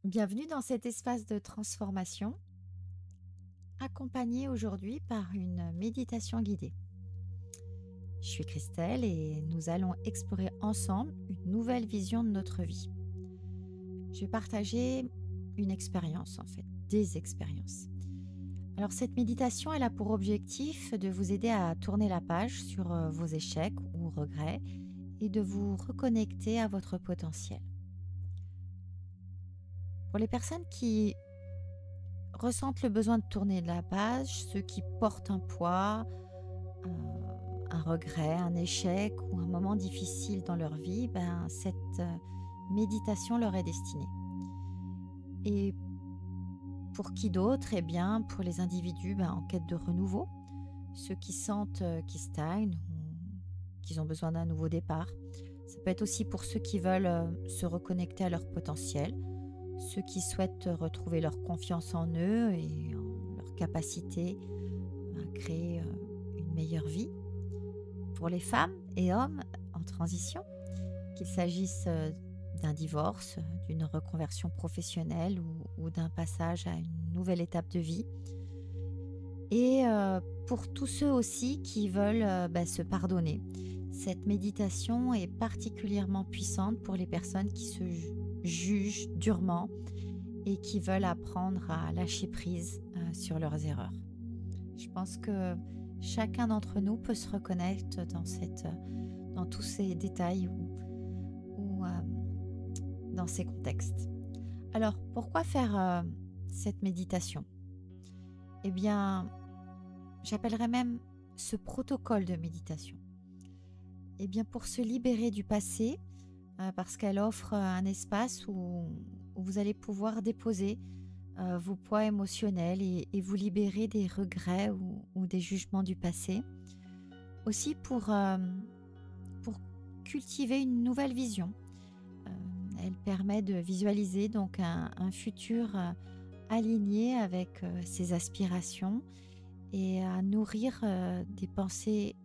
Bienvenue dans cet espace de transformation, accompagné aujourd'hui par une méditation guidée. Je suis Christelle et nous allons explorer ensemble une nouvelle vision de notre vie. Je vais partager une expérience en fait, des expériences. Alors cette méditation, elle a pour objectif de vous aider à tourner la page sur vos échecs ou regrets et de vous reconnecter à votre potentiel. Pour les personnes qui ressentent le besoin de tourner la page, ceux qui portent un poids, heu, un regret, un échec ou un moment difficile dans leur vie, cette, méditation leur est destinée. Et pour qui d'autre? Eh bien, pour les individus, en quête de renouveau, ceux qui sentent, qu'ils stagnent ou qu'ils ont besoin d'un nouveau départ. Ça peut être aussi pour ceux qui veulent, se reconnecter à leur potentiel, ceux qui souhaitent retrouver leur confiance en eux et en leur capacité à créer, une meilleure vie. Pour les femmes et hommes en transition, qu'il s'agisse, d'un divorce, d'une reconversion professionnelle ou d'un passage à une nouvelle étape de vie. Et pour tous ceux aussi qui veulent, se pardonner. Cette méditation est particulièrement puissante pour les personnes qui se jugent durement et qui veulent apprendre à lâcher prise, sur leurs erreurs. Je pense que chacun d'entre nous peut se reconnaître dans tous ces détails ou dans ces contextes. Alors, pourquoi faire cette méditation? Eh bien, j'appellerais même ce protocole de méditation. Eh bien, pour se libérer du passé, parce qu'elle offre un espace où vous allez pouvoir déposer vos poids émotionnels et vous libérer des regrets ou des jugements du passé. Aussi pour cultiver une nouvelle vision. Euh, Elle permet de visualiser donc un futur aligné avec ses aspirations et à nourrir des pensées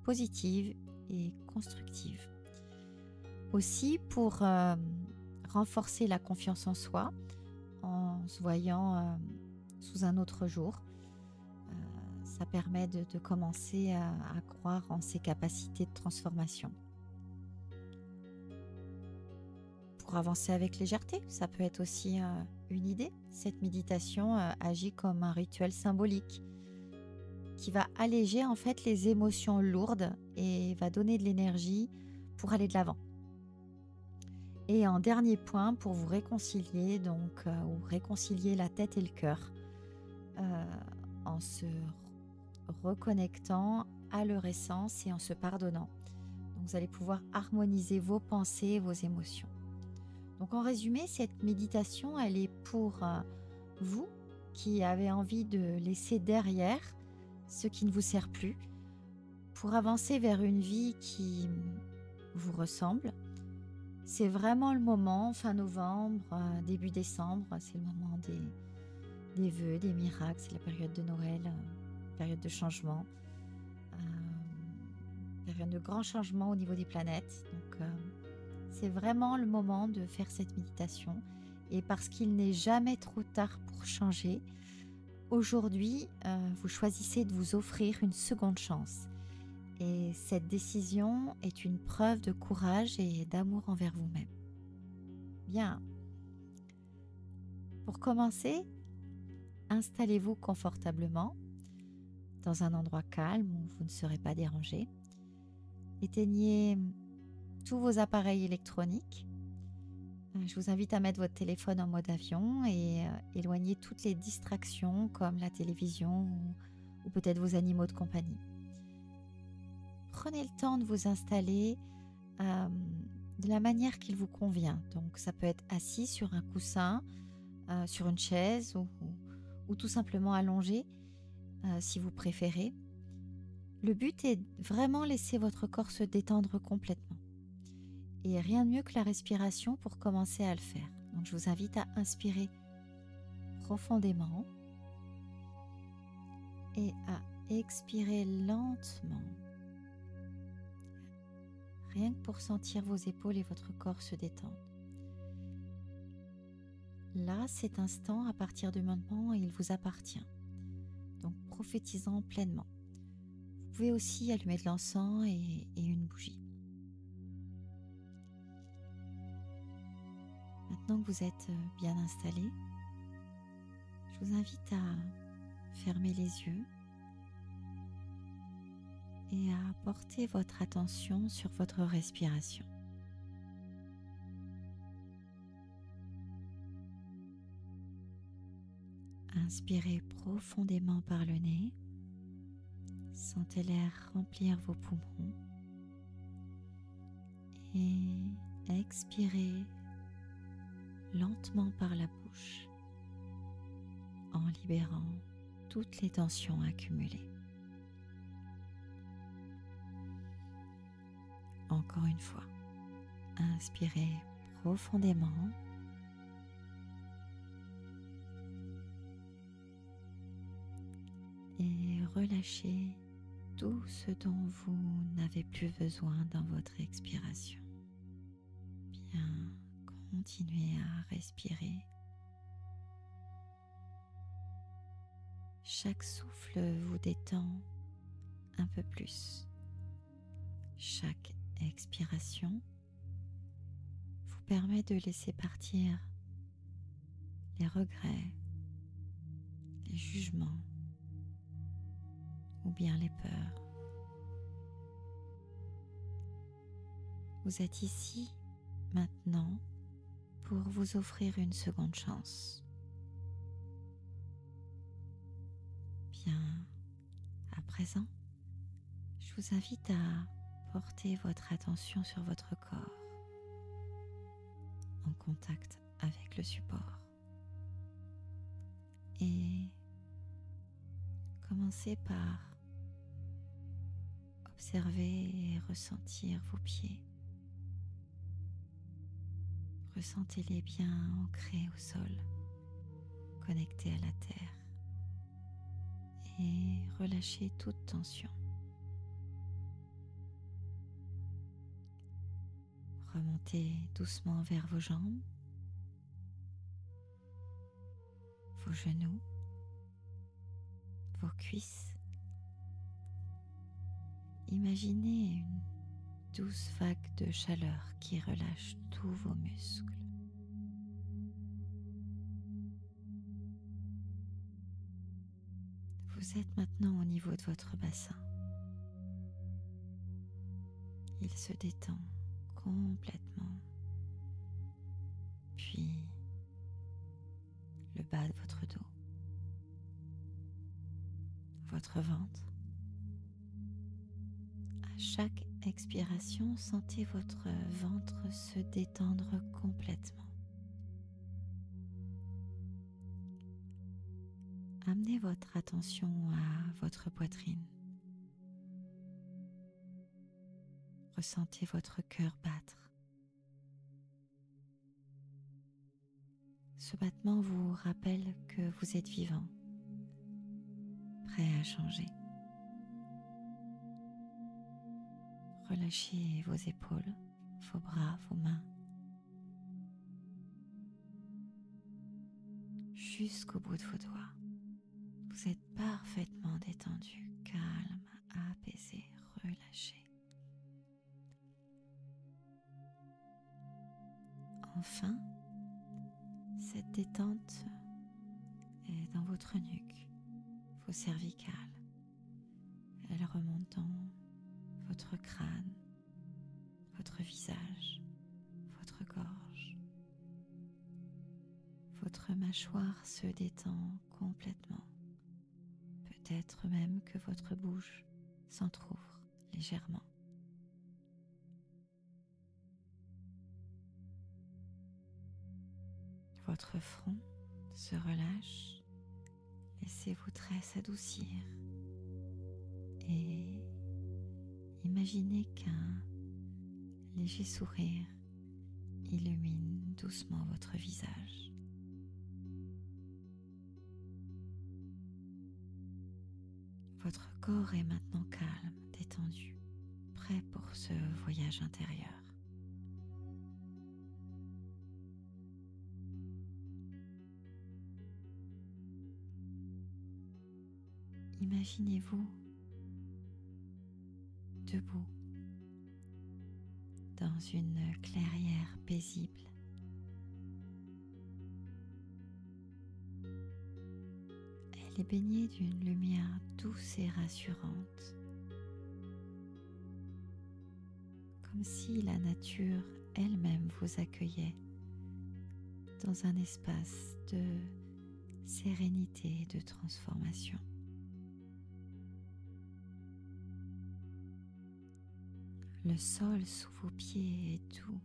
positives et constructives. Aussi pour renforcer la confiance en soi en se voyant sous un autre jour. Ça permet de commencer à croire en ses capacités de transformation. Pour avancer avec légèreté, ça peut être aussi une idée. Cette méditation agit comme un rituel symbolique qui va alléger en fait les émotions lourdes et va donner de l'énergie pour aller de l'avant. Et en dernier point, pour vous réconcilier, ou réconcilier la tête et le cœur, euh, en se reconnectant à leur essence et en se pardonnant. Donc, vous allez pouvoir harmoniser vos pensées et vos émotions. Donc en résumé, cette méditation, elle est pour vous qui avez envie de laisser derrière ce qui ne vous sert plus, pour avancer vers une vie qui vous ressemble. C'est vraiment le moment, fin novembre, début décembre, c'est le moment des vœux, des miracles, c'est la période de Noël, période de changement, période de grands changements au niveau des planètes. Donc c'est vraiment le moment de faire cette méditation. Et parce qu'il n'est jamais trop tard pour changer, aujourd'hui, vous choisissez de vous offrir une seconde chance. Et cette décision est une preuve de courage et d'amour envers vous-même. Bien, pour commencer, installez-vous confortablement dans un endroit calme où vous ne serez pas dérangé. Éteignez tous vos appareils électroniques. Je vous invite à mettre votre téléphone en mode avion et éloigner toutes les distractions comme la télévision ou peut-être vos animaux de compagnie. Prenez le temps de vous installer de la manière qu'il vous convient. Donc ça peut être assis sur un coussin, sur une chaise ou tout simplement allongé si vous préférez. Le but est vraiment laisser votre corps se détendre complètement. Et rien de mieux que la respiration pour commencer à le faire. Donc je vous invite à inspirer profondément et à expirer lentement. Rien que pour sentir vos épaules et votre corps se détendre. Là, cet instant, à partir du moment, il vous appartient. Donc profitez-en pleinement. Vous pouvez aussi allumer de l'encens et une bougie. Maintenant que vous êtes bien installé, je vous invite à fermer les yeux et à porter votre attention sur votre respiration. Inspirez profondément par le nez, sentez l'air remplir vos poumons et expirez lentement par la bouche en libérant toutes les tensions accumulées. Encore une fois, inspirez profondément et relâchez tout ce dont vous n'avez plus besoin dans votre expiration. Bien, continuez à respirer. Chaque souffle vous détend un peu plus. Chaque expiration vous permet de laisser partir les regrets, les jugements ou bien les peurs. Vous êtes ici maintenant pour vous offrir une seconde chance. Bien, à présent, je vous invite à porter votre attention sur votre corps, en contact avec le support. Et commencez par observer et ressentir vos pieds. Ressentez-les bien ancrés au sol, connectés à la terre. Et relâchez toute tension. Remontez doucement vers vos jambes, vos genoux, vos cuisses. Imaginez une douce vague de chaleur qui relâche tous vos muscles. Vous êtes maintenant au niveau de votre bassin. Il se détend complètement. Puis le bas de votre dos, votre ventre. À chaque expiration, sentez votre ventre se détendre complètement. Amenez votre attention à votre poitrine. Ressentez votre cœur battre. Ce battement vous rappelle que vous êtes vivant, prêt à changer. Relâchez vos épaules, vos bras, vos mains, jusqu'au bout de vos doigts. Vous êtes parfaitement détendu, calme, apaisé, relâché. Enfin, cette détente est dans votre nuque, vos cervicales. Elle remonte dans votre crâne, votre visage, votre gorge. Votre mâchoire se détend complètement. Peut-être même que votre bouche s'entrouvre légèrement. Votre front se relâche, laissez vos traits s'adoucir et imaginez qu'un léger sourire illumine doucement votre visage. Votre corps est maintenant calme, détendu, prêt pour ce voyage intérieur. imaginez-vous debout dans une clairière paisible. Elle est baignée d'une lumière douce et rassurante, comme si la nature elle-même vous accueillait dans un espace de sérénité et de transformation. Le sol sous vos pieds est doux,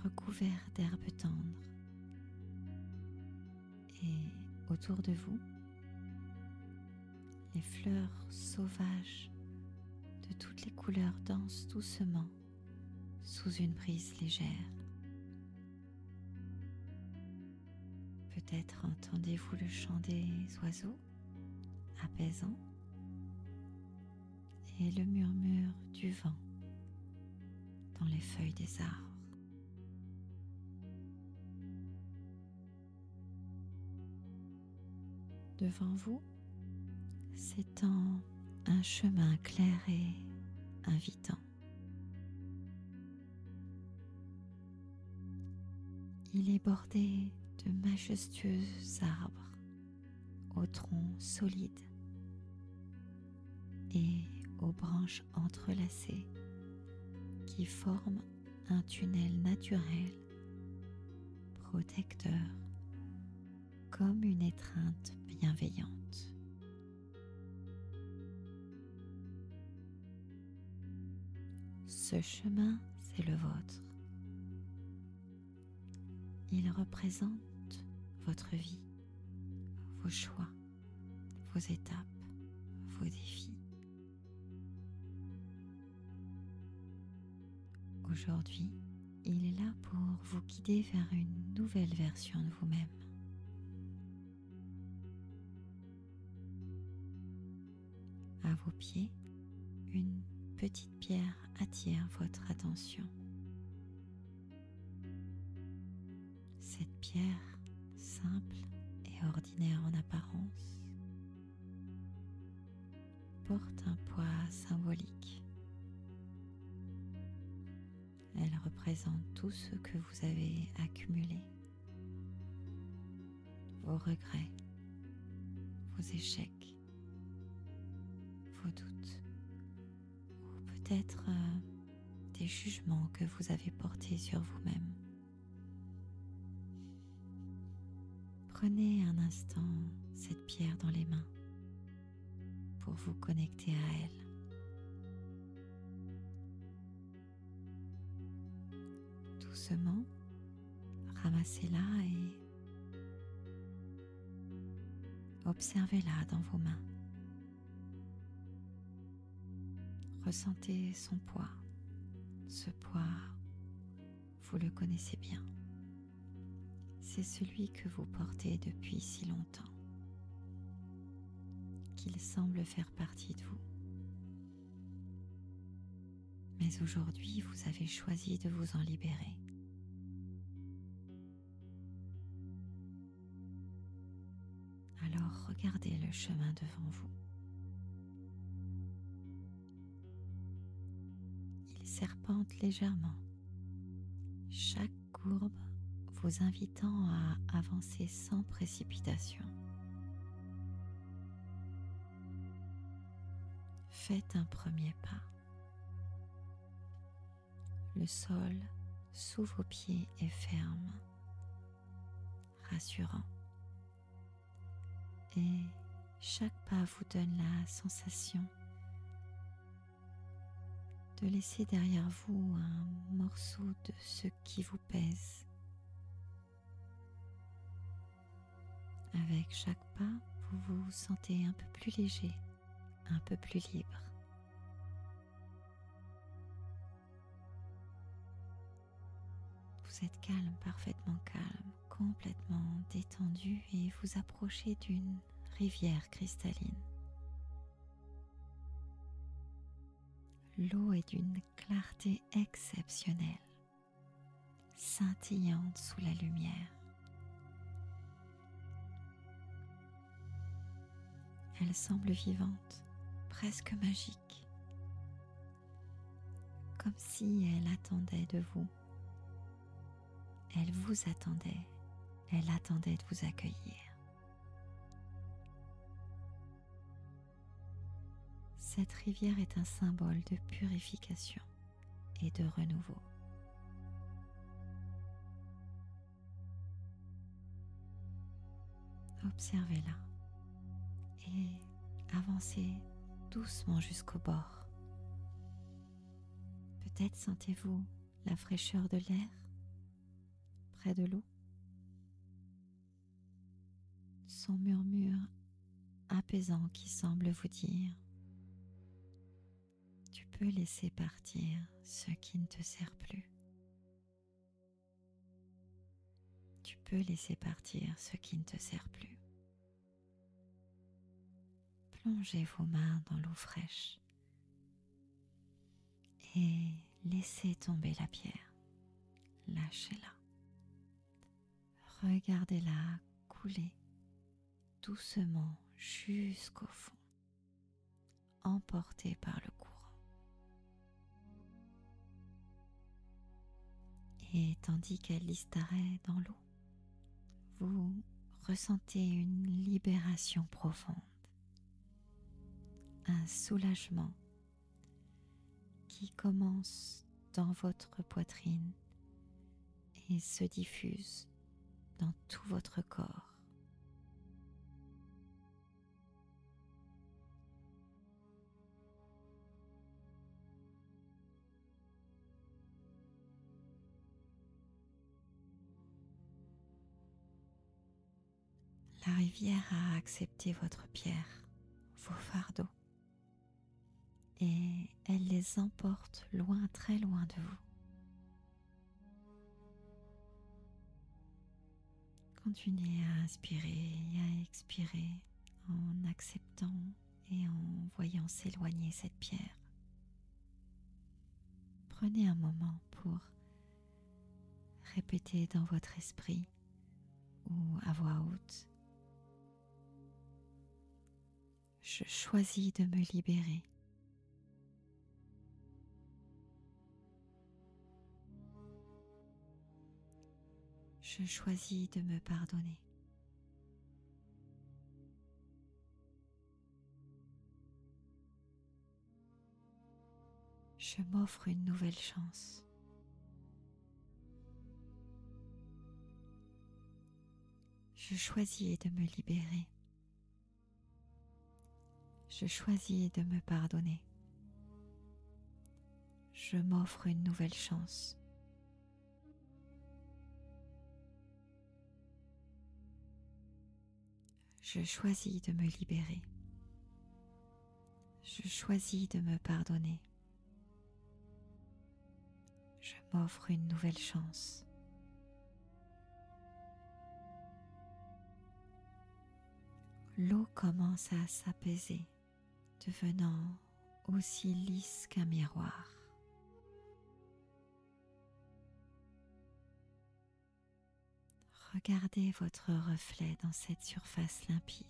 recouvert d'herbes tendres, et autour de vous, les fleurs sauvages de toutes les couleurs dansent doucement sous une brise légère. Peut-être entendez-vous le chant des oiseaux, apaisant, et le murmure du vent dans les feuilles des arbres. Devant vous s'étend un chemin clair et invitant. Il est bordé de majestueux arbres aux troncs solides et aux branches entrelacées qui forment un tunnel naturel protecteur comme une étreinte bienveillante. Ce chemin, c'est le vôtre. Il représente votre vie, vos choix, vos étapes, vos défis. Aujourd'hui, il est là pour vous guider vers une nouvelle version de vous-même. À vos pieds, une petite pierre attire votre attention. Cette pierre, simple et ordinaire en apparence, porte un poids symbolique. Elle représente tout ce que vous avez accumulé, vos regrets, vos échecs, vos doutes, ou peut-être des jugements que vous avez portés sur vous-même. Prenez un instant cette pierre dans les mains pour vous connecter à elle. Doucement, ramassez-la et observez-la dans vos mains. Ressentez son poids. Ce poids, vous le connaissez bien. C'est celui que vous portez depuis si longtemps, qu'il semble faire partie de vous. Mais aujourd'hui, vous avez choisi de vous en libérer. Alors regardez le chemin devant vous. Il serpente légèrement, chaque courbe vous invitant à avancer sans précipitation. Faites un premier pas. Le sol sous vos pieds est ferme, rassurant. Et chaque pas vous donne la sensation de laisser derrière vous un morceau de ce qui vous pèse. Avec chaque pas, vous vous sentez un peu plus léger, un peu plus libre. Vous êtes calme, parfaitement calme, complètement détendu et vous approchez d'une rivière cristalline. L'eau est d'une clarté exceptionnelle, scintillante sous la lumière. Elle semble vivante, presque magique, comme si elle attendait de vous. Elle vous attendait, elle attendait de vous accueillir. Cette rivière est un symbole de purification et de renouveau. Observez-la et avancez doucement jusqu'au bord. Peut-être sentez-vous la fraîcheur de l'air près de l'eau, son murmure apaisant qui semble vous dire: tu peux laisser partir ce qui ne te sert plus. Tu peux laisser partir ce qui ne te sert plus. Plongez vos mains dans l'eau fraîche et laissez tomber la pierre. Lâchez-la. Regardez-la couler doucement jusqu'au fond, emportée par le courant. Et tandis qu'elle disparaît dans l'eau, vous ressentez une libération profonde, un soulagement qui commence dans votre poitrine et se diffuse dans tout votre corps. La rivière a accepté votre pierre, vos fardeaux, et elle les emporte loin, très loin de vous. Continuez à inspirer et à expirer en acceptant et en voyant s'éloigner cette pierre. Prenez un moment pour répéter dans votre esprit ou à voix haute: je choisis de me libérer. Je choisis de me pardonner. Je m'offre une nouvelle chance. Je choisis de me libérer. Je choisis de me pardonner. Je m'offre une nouvelle chance. Je choisis de me libérer. Je choisis de me pardonner. Je m'offre une nouvelle chance. L'eau commence à s'apaiser, devenant aussi lisse qu'un miroir. Regardez votre reflet dans cette surface limpide.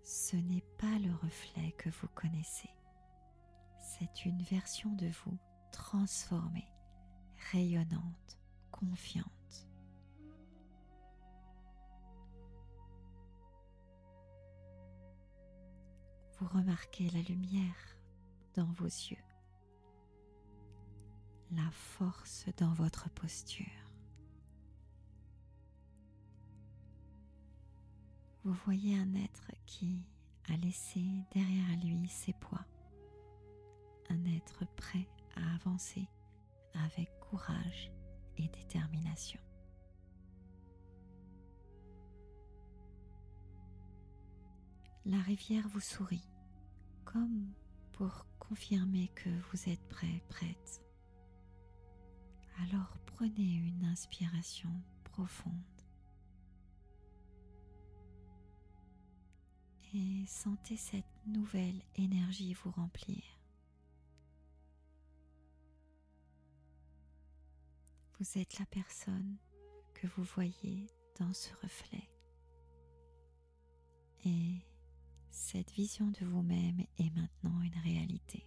Ce n'est pas le reflet que vous connaissez. C'est une version de vous transformée, rayonnante, confiante. Vous remarquez la lumière dans vos yeux, la force dans votre posture. Vous voyez un être qui a laissé derrière lui ses poids, un être prêt à avancer avec courage et détermination. La rivière vous sourit, comme pour confirmer que vous êtes prêt, prête. Alors prenez une inspiration profonde et sentez cette nouvelle énergie vous remplir. Vous êtes la personne que vous voyez dans ce reflet. Et cette vision de vous-même est maintenant une réalité.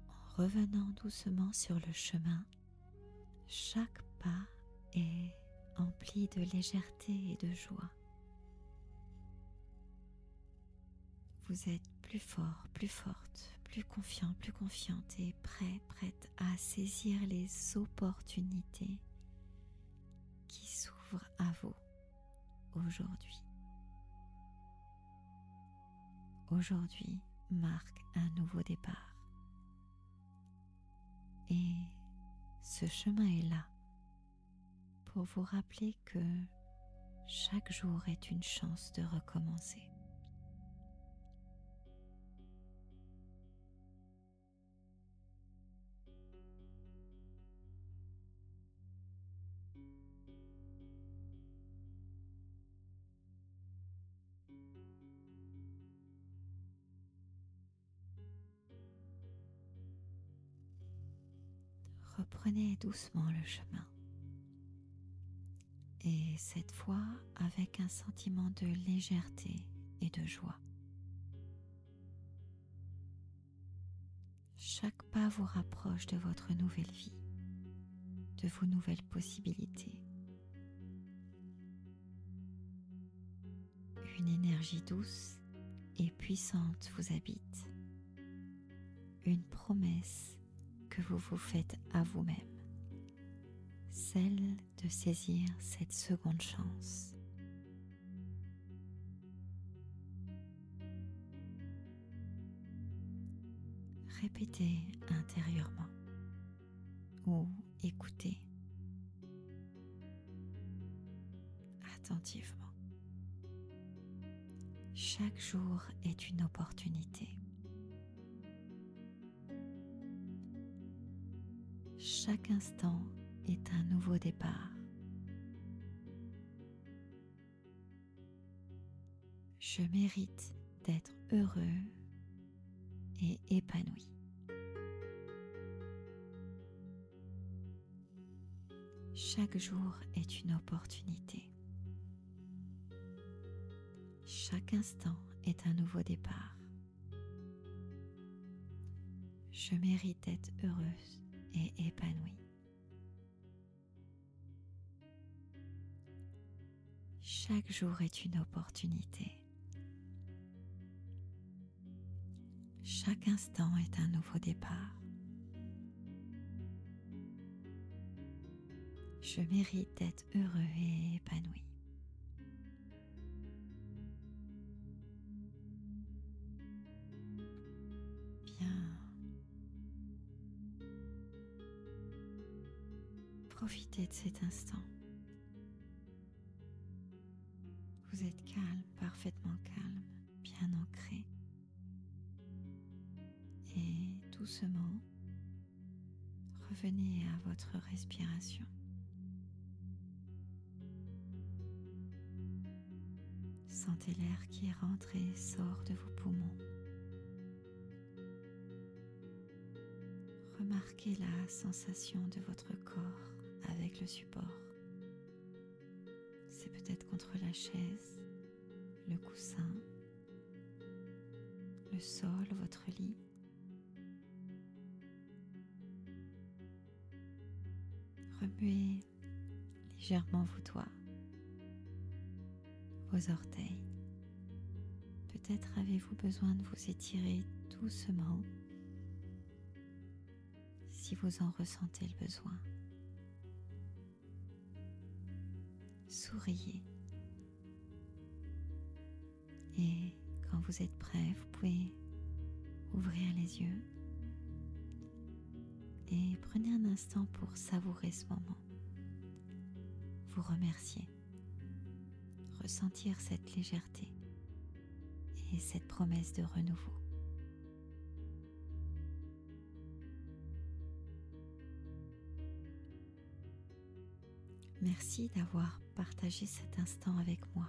En revenant doucement sur le chemin, chaque pas est empli de légèreté et de joie. Vous êtes plus fort, plus forte, plus confiant, plus confiante et prête à saisir les opportunités qui s'ouvrent à vous aujourd'hui. Aujourd'hui marque un nouveau départ. Et ce chemin est là pour vous rappeler que chaque jour est une chance de recommencer. Reprenez doucement le chemin. Et cette fois avec un sentiment de légèreté et de joie. Chaque pas vous rapproche de votre nouvelle vie, de vos nouvelles possibilités. Une énergie douce et puissante vous habite. Une promesse que vous vous faites à vous-même. Celle de saisir cette seconde chance. Répétez intérieurement ou écoutez attentivement. Chaque jour est une opportunité. Chaque instant est un nouveau départ. Je mérite d'être heureux et épanoui. Chaque jour est une opportunité. Chaque instant est un nouveau départ. Je mérite d'être heureuse et épanouie. Chaque jour est une opportunité. Chaque instant est un nouveau départ. Je mérite d'être heureux et épanoui. Bien. Profitez de cet instant. Vous êtes calme, parfaitement calme, bien ancré. Et doucement, revenez à votre respiration. Sentez l'air qui rentre et sort de vos poumons. Remarquez la sensation de votre corps avec le support. C'est peut-être contre la chaise, le coussin, le sol, votre lit. Remuez légèrement vos doigts, vos orteils. Peut-être avez-vous besoin de vous étirer doucement si vous en ressentez le besoin. Souriez. Et quand vous êtes prêt, vous pouvez ouvrir les yeux et prenez un instant pour savourer ce moment. Vous remercier, ressentir cette légèreté et cette promesse de renouveau. Merci d'avoir partagé cet instant avec moi.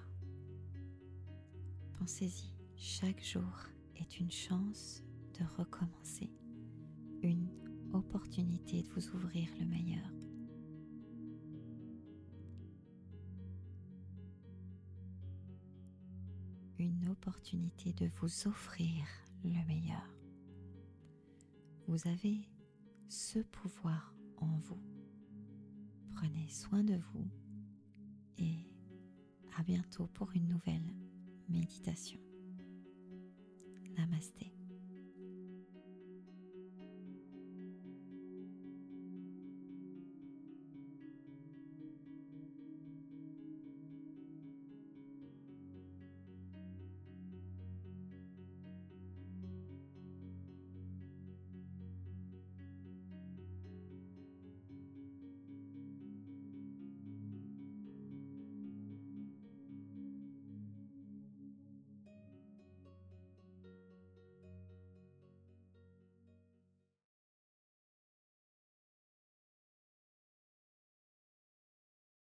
Pensez-y, chaque jour est une chance de recommencer, une opportunité de vous ouvrir le meilleur. Une opportunité de vous offrir le meilleur. Vous avez ce pouvoir en vous. Prenez soin de vous et à bientôt pour une nouvelle méditation. Namasté.